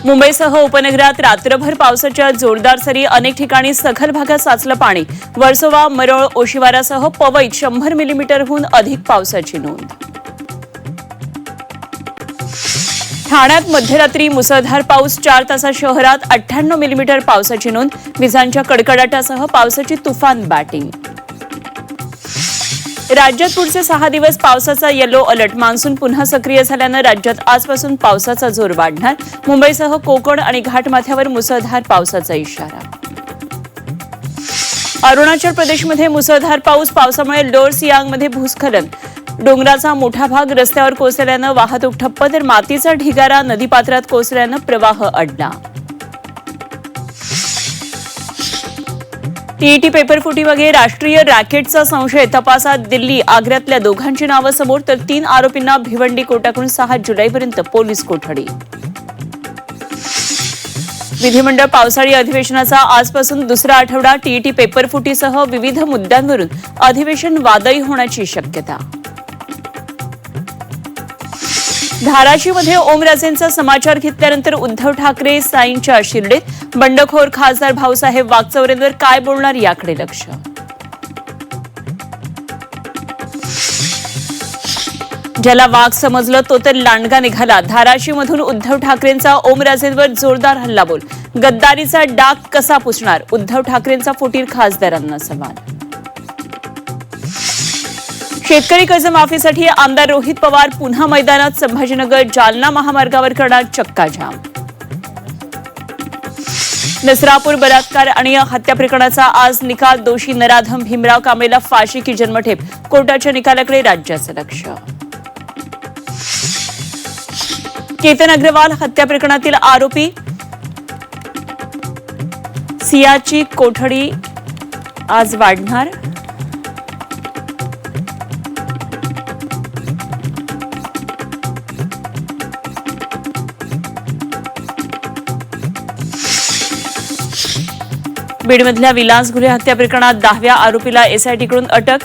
मुंबईसह उपनगरात रात्रभर पावसाच्या जोरदार सरी, अनेक ठिकाणी सखल भागात साचलं पाणी. वर्सोवा, मरोळ, ओशिवारासह पवईत 100 मिलीमीटरहून अधिक पावसाची नोंद. ठाण्यात मध्यरात्री मुसळधार पाऊस, 4 तासात शहरात 98 मिलीमीटर पावसाची नोंद. विजांच्या कडकडाटासह पावसाची तुफान बॅटिंग. राज्यात पुढचे 6 दिवस पावसाचा येलो अलर्ट. मान्सून पुन्हा सक्रिय झाल्यानं राज्यात आजपासून पावसाचा जोर वाढणार. मुंबईसह कोकण आणि घाटमाथ्यावर मुसळधार पावसाचा इशारा. अरुणाचल प्रदेशमध्ये मुसळधार पाऊस, पावसामुळे लोअर सियांगमध्ये भूस्खलन. डोंगराचा मोठा भाग रस्त्यावर कोसळल्यानं वाहतूक ठप्प, तर मातीचा ढिगारा नदीपात्रात कोसळल्यानं प्रवाह अडला. टीईटी पेपरफुटीमागे राष्ट्रीय रॅकेटचा संशय. तपासात दिल्ली, आग्र्यातल्या दोघांची नावं समोर, तर 3 आरोपींना भिवंडी कोर्टाकडून 6 जुलैपर्यंत पोलीस कोठडी. विधिमंडळ पावसाळी अधिवेशनाचा आजपासून दुसरा आठवडा. टीईटी पेपरफुटीसह विविध मुद्द्यांवरून अधिवेशन वादळी होण्याची शक्यता. धाराशीमध्ये ओमराजेंचा समाचार घेतल्यानंतर उद्धव ठाकरे साईंच्या शिर्डीत. बंडखोर खासदार भाऊसाहेब वागचौरेंवर काय बोलणार याकडे लक्ष. ज्याला वाघ समजलं तो तर लांडगा निघाला. धाराशीमधून उद्धव ठाकरेंचा ओमराजेंवर जोरदार हल्लाबोल. गद्दारीचा डाग कसा पुसणार, उद्धव ठाकरेंचा फुटीर खासदारांना सवाल. शेतकरी कर्जमाफीसाठी आमदार रोहित पवार पुन्हा मैदानात. संभाजीनगर जालना महामार्गावर करणार चक्काजाम. नसरापूर बलात्कार आणि हत्या प्रकरणाचा आज निकाल. दोषी नराधम भीमराव कांबळेला फाशी की जन्मठेप. कोर्टाच्या निकालाकडे राज्याचं लक्ष. केतन अग्रवाल हत्या प्रकरणातील आरोपी सियाची कोठडी आज वाढणार. बीडमधल्या विलास घुले हत्या प्रकरणात 10व्या आरोपीला एसआयटीकडून अटक.